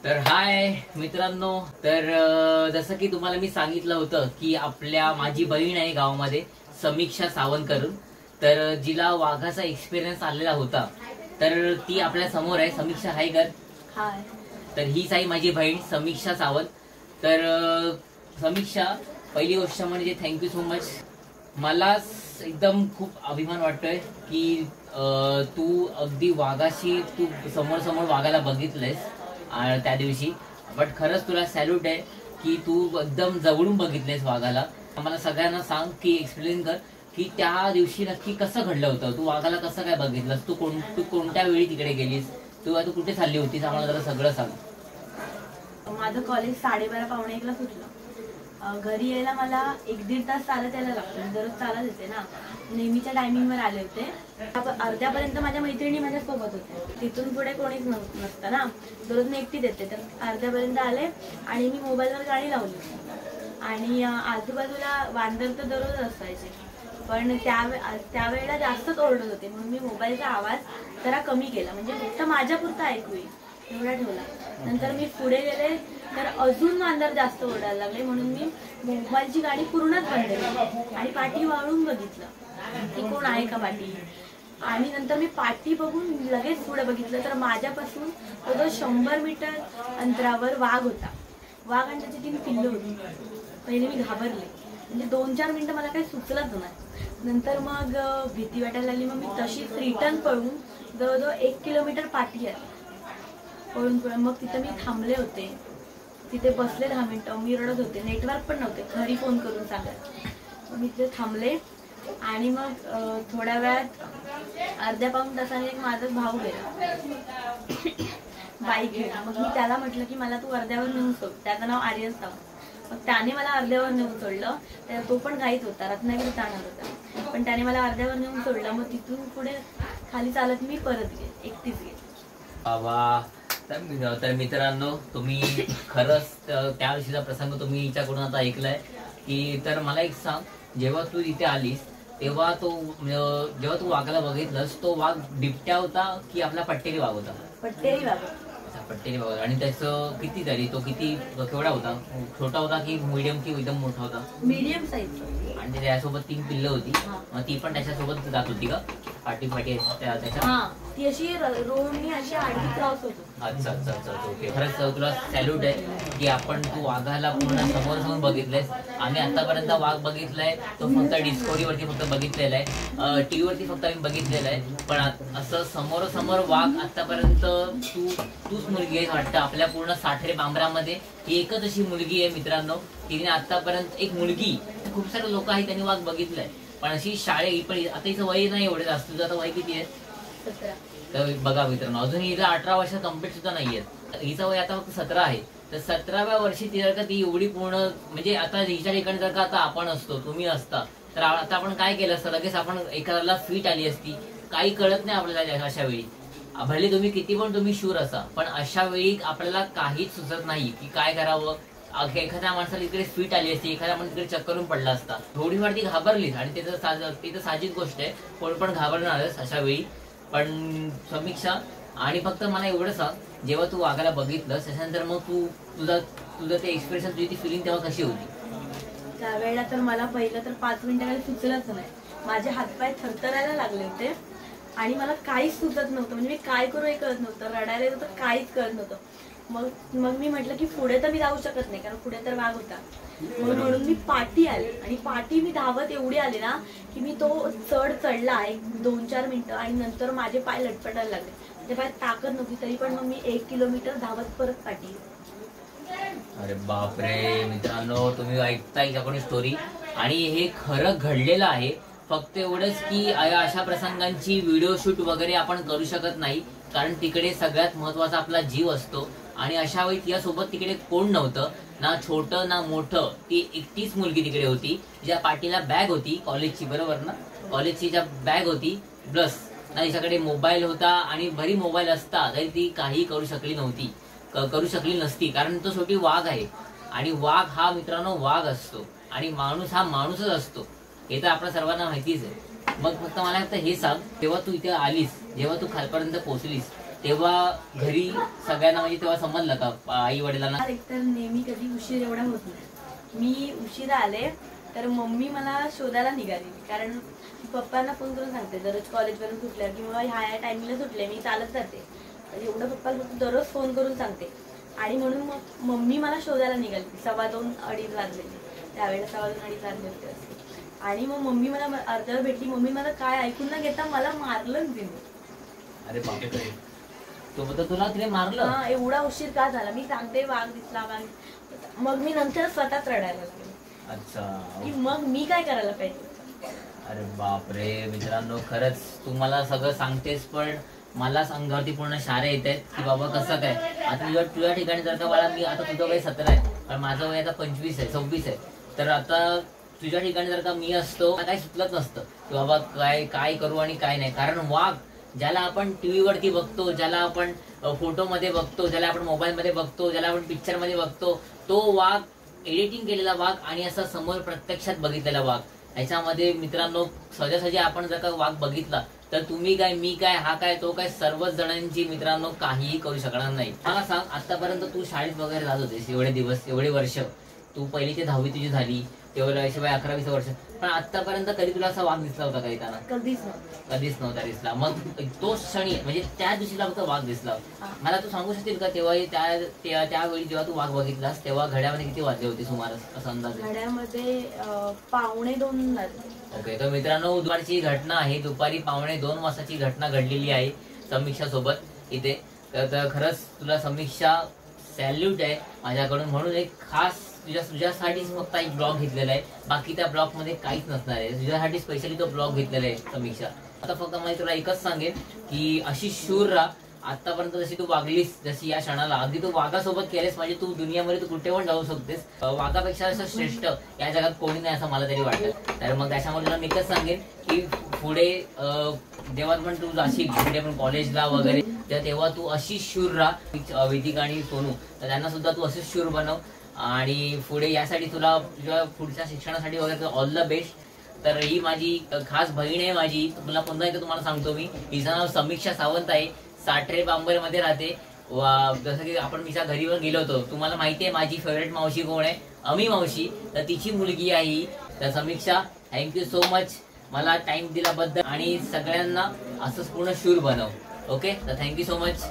तर हाय मित्रांनो, तर जसं की तुम्हाला मी सांगितलं होतं की माझी बहीण आहे गावामध्ये समीक्षा सावंत करून, तर जिला वाघाचा एक्सपिरियन्स आलेला होता, तर ती आपल्या समोर आहे. समीक्षा हाय कर. हाय. तर हीच आहे माझी बहीण समीक्षा सावंत. तर समीक्षा, पहिली गोष्ट म्हणजे थँक्यू सो मच. मला एकदम खूप अभिमान वाटतोय की तू अगदी वाघाशी तू समोर समोर वाघाला बघितलंयस त्या दिवशी. बट खरंच तुला सॅल्यूट आहे की तू एकदम जवळून बघितलेस वाघाला. मला सगळ्यांना सांग की एक्सप्लेन कर की त्या दिवशी नक्की कसं घडलं होतं, तू वाघाला कसं काय बघितलंस, तू कोणत्या वेळी तिकडे गेलीस, तू कुठे चालली होतीस, आम्हाला जरा सगळं सांग. माझं कॉलेज 12:30 पावणे 1ला सुटलं. घरी यायला मला 1-1.5 तास चालत यायला लागतं. दररोज चालत येते ना, नेहमीच्या टायमिंगवर आले होते. अर्ध्यापर्यंत माझ्या मैत्रिणी माझ्या सोबत होत्या. तिथून पुढे कोणीच नसतं ना, दररोज मी एकटीच येते. तर अर्ध्यापर्यंत आले आणि मी मोबाईलवर गाणी लावली आणि आजूबाजूला वांदर तर दररोज असायचे, पण त्यावेळेला जास्तच ओरडत होते. म्हणून मी मोबाईलचा आवाज जरा कमी केला, म्हणजे फक्त माझ्यापुरता ऐकू येईल एवढा ठेवला. नंतर मी पुढे गेले तर अजून वांदर जास्त ओरडायला लागले, म्हणून मी मोबाईलची गाडी पूर्णच बंद केली आणि पाठी वाळून बघितलं की कोण आहे का पाठी. आणि नंतर मी पाठी बघून लगेच पुढे बघितलं तर माझ्यापासून तो 100 मीटर अंतरावर वाघ होता. वाघ आणि त्याची 3 पिल्लं होती. पहिले मी घाबरले, म्हणजे 2-4 मिनिटं मला काही सुचलंच नाही. नंतर मग भीती वाटायला लागली. मग मी तशीच रिटर्न पळून जवळजवळ 1 किलोमीटर पाठी आली पळून. मग तिथं मी थांबले होते, तिथे बसले 10 मिनिटं. मी रडत होते, नेटवर्क पण नव्हते, घरी फोन करून सांगत. मी तिथे थांबले आणि मग थोड्या वेळात अर्ध्या-पाऊण तासाने एक माझा भाऊ गेला बाईक घेऊन. मग मी त्याला म्हटलं की मला तू अर्ध्यावर नेऊन सोड. त्याचं नाव आर्यन सावंत. मग त्याने मला अर्ध्यावर नेऊन सोडलं. तो पण घाईत होता, रत्नागिरी जाणार होता, पण त्याने मला अर्ध्यावर नेऊन सोडलं. मग तिथून पुढे खाली चालत मी परत गेले, एकटीच गेले. बाबा, तर मित्रांनो, तुम्ही खरंच त्या दिवशीचा प्रसंग तुम्ही हिच्याकडून आता ऐकलाय की. तर मला एक सांग, जेव्हा तू इथे आलीस तेव्हा जेव्हा तू वाघाला बघितलंस, तो वाघ बिबट्या होता की आपला पट्टेरी वाघ होता? पट्टेरी वाघ. पट्टेरी वाघ. आणि त्याचं किती तरी केवढा होता? छोटा होता की मीडियम की एकदम मोठा होता? Medium size. आणि त्याच्यासोबत 3 पिल्लं होती, मग ती पण त्याच्यासोबत जात होती का पाठी त्याच्या? ती अशी रोडनी अशी आडवी क्रॉस होती. अच्छा अच्छा अच्छा, ओके. खरंच तुला सॅल्यूट आहे की तू वाघाला पूर्ण समोर समोर बघितलंयस. आम्ही आतापर्यंत वाघ बघितलाय तो फक्त डिस्कवरीवरती फक्त बघितलेला आहे, टीव्ही वरती फक्त आम्ही बघितलेला आहे, पण असं समोर वाघ आतापर्यंत तूच मुलगी आहे वाटतं. आपल्या पूर्ण साठरे बांबरामध्ये ही एकच अशी मुलगी आहे मित्रांनो, तिने आतापर्यंत एक मुलगी, खूप सारे लोक आहेत त्यांनी वाघ बघितलाय, पण अशी पण आता हिचं वय नाही एवढं जास्त. तुझं आता वय किती आहे? 17. तर बघा मित्रांनो, अजून हिला 18 वर्ष कम्प्लीट सुद्धा नाहीये. हिचं वय आता फक्त 17 आहे. तर 17व्या वर्षी ती जर का ती एवढी पूर्ण, म्हणजे आता हिच्या ठिकाणी जर का आता आपण असतो, तुम्ही असता, तर आता आपण काय केलं असतं? लगेच आपण एखाद्याला फिट आली असती. काही कळत नाही आपल्याला अशा वेळी. भले तुम्ही किती पण तुम्ही शूर असा, पण अशा वेळी आपल्याला काहीच सुचत नाही की काय करावं. एखाद्या माणसाला इकडे फिट आली असती, एखाद्या माणूस इकडे चक्करून पडला असता. थोडीफार ती घाबरलीच, आणि ते तर साहजिक गोष्ट आहे, कोण पण घाबरणारच अशा वेळी. पण समीक्षा, आणि फक्त मला एवढं सांग, जेव्हा तू वाघाला बघितलंस त्याच्यानंतर मग तुझं ते एक्सप्रेशन, तुझी ती फिलिंग तेव्हा कशी होती? त्यावेळेला तर मला पहिलं तर 5 मिनिटं सुचलंच नाही. माझे हातपाय थरथरायला लागले होते आणि मला काहीच सुचत नव्हतं. म्हणजे मी काय करू हे कळत नव्हतं, रडायला येत होतं, काहीच कळत नव्हतं. मग मी म्हटलं की पुढे तर मी जाऊ शकत नाही, कारण पुढे तर वाघ होता. म्हणून मी पाठी आले, आणि पाठी मी धावत एवढी आले ना की मी तो चढला 1-2-4 मिनिटं, आणि नंतर माझे पाय लटपटायला लागले. माझ्या पायात ताकद नव्हती, तरी पण मग मी 1 किलोमीटर धावत परत पाठी. अरे बापरे मित्रांनो, तुम्ही ऐकताय हिच्याकडून स्टोरी, आणि हे खरं घडलेलं आहे. फक्त एवढंच की अशा प्रसंगांची व्हिडिओ शूट वगैरे आपण करू शकत नाही, कारण तिकडे सगळ्यात महत्वाचा आपला जीव असतो. आणि अशा वेळी तिच्यासोबत तिकडे कोण नव्हतं, ना छोटं ना मोठं. ती एकटीच मुलगी तिकडे होती, ज्या पाठीला बॅग होती कॉलेजची, बरोबर ना? कॉलेजची ज्या बॅग होती, प्लस ना तिच्याकडे मोबाईल होता. आणि भरी मोबाईल असता तरी ती काही करू शकली नसती, कारण तो शेवटी वाघ आहे. आणि वाघ हा मित्रांनो वाघ असतो, आणि माणूस हा माणूसच असतो, हे तर आपल्या सर्वांना माहितीच आहे. मग फक्त मला फक्त हे सांग, जेव्हा तू इथे आलीस, जेव्हा तू खालपर्यंत पोहोचलीस, तेव्हा घरी सगळ्यांना म्हणजे तेव्हा समजलं का आई वडिलांना? एकतर नेहमी कधी उशीर एवढा होत नाही. मी उशिरा आले तर मम्मी मला शोधायला निघाली, कारण पप्पांना फोन करून सांगते दररोज कॉलेजवरून सुटल्यावर की बाबा ह्या टाइमला सुटले, मी चालत जाते. एवढं पप्पाला दररोज फोन करून सांगते. आणि म्हणून मग मम्मी मला शोधायला निघाली. 2:15-2:30 वाजलेली त्यावेळेला, 2:15-2:30 वाजले होते असते. आणि मग मम्मी मला अर्ध्यावर भेटली. मम्मी मला काय ऐकून न घेता मला मारलंच तिने. अरे बापरे, तो तुला तिने मारलं? हा, एवढा उशीर का झाला? मी सांगते वाघ दिसला वाघ. मग मी नंतर स्वतःच रडायला लागले. अच्छा, की मग मी काय करायला पाहिजे? अरे बापरे मित्रांनो, खरंच तू मला सगळं सांगतेस, पण मला अंगावरती पूर्ण शारे येत आहेत की बाबा कसं काय. आता तुझ्या ठिकाणी जर का मला, मी आता तुझं वय 17 आहे पण माझं वय आता 25 आहे 26 आहे, तर आता तुझ्या ठिकाणी जर का मी असतो काही सुचलत नसतं की बाबा काय काय करू आणि काय नाही. कारण वाघ ज्याला आपण टीव्ही वरती बघतो, ज्याला आपण फोटोमध्ये बघतो, ज्याला आपण मोबाईलमध्ये बघतो, ज्याला आपण पिक्चरमध्ये बघतो, तो वाघ एडिटिंग केलेला वाघ आणि असा समोर प्रत्यक्षात बघितलेला वाघ, याच्यामध्ये मित्रांनो सहजासहजी आपण जर का वाघ बघितला तर तुम्ही काय, मी काय, हा काय, तो काय, सर्वच जणांची मित्रांनो काहीही करू शकणार नाही. मला सांग, आतापर्यंत तू शाळेत वगैरे जात होतेस एवढे दिवस, एवढे वर्ष, तू 1ली ते 10वी तुझी झाली, तेवढं शिवाय 11-20 वर्ष, पण आतापर्यंत कधी तुला असा वाघ दिसला होता का येताना? कधीच नव्हतं. कधीच नव्हता दिसला. मग तो क्षणी म्हणजे त्या दिवशीला फक्त वाघ दिसला. मला तू सांगू शकतील का तेव्हा त्यावेळी जेव्हा तू वाघ बघितलास तेव्हा घड्यामध्ये किती वाजले होते सुमारे, असा अंदाज? घड्यामध्ये 1:45 वाजले. ओके, तर मित्रांनो दुपारची घटना आहे, दुपारी 1:45 वाजताची घटना घडलेली आहे समीक्षा सोबत इथे. तर खरंच तुला समीक्षा सॅल्यूट आहे माझ्याकडून. म्हणून एक खास तुझ्यासाठीच फक्त एक ब्लॉग घेतलेला आहे, बाकी त्या ब्लॉग मध्ये काहीच नसणार आहे. तुझ्यासाठी स्पेशली तो ब्लॉग घेतलेला आहे समीक्षा. आता फक्त मला तुला एकच सांगेन की अशी शूर राहा. आतापर्यंत जशी तू वागलीस, जशी या क्षणाला अगदी तू वाघासोबत केलेस, म्हणजे तू दुनियामध्ये तू कुठे पण जाऊ शकतेस. वाघापेक्षा असं श्रेष्ठ या जगात कोणी नाही असं मला तरी वाटतं. तर मग त्याच्यामुळे तुला मी एकच सांगेन की पुढे जेव्हा पण तू जाशील पुढे पण कॉलेजला वगैरे, तर तेव्हा तू अशी शूर राहा. वेदिका आणि सोनू, तर त्यांना सुद्धा तू अशीच शूर बनव. आणि पुढे यासाठी तुला तुझ्या पुढच्या शिक्षणासाठी वगैरे ऑल द बेस्ट. तर ही माझी खास बहीण आहे माझी, तुला पुन्हा एकदा तुम्हाला सांगतो मी, हिचं नाव समीक्षा सावंत आहे, साठरे बांबर मध्ये राहते. जसं की आपण तिच्या घरीवर गेलो होतो, तुम्हाला माहिती आहे माझी फेवरेट मावशी कोण आहे, अमी मावशी, तर तिची मुलगी आहे ही. तर समीक्षा, थँक्यू सो मच मला टाइम दिल्याबद्दल, आणि सगळ्यांना असंच पूर्ण शूर बनव. ओके, तर थँक्यू सो मच.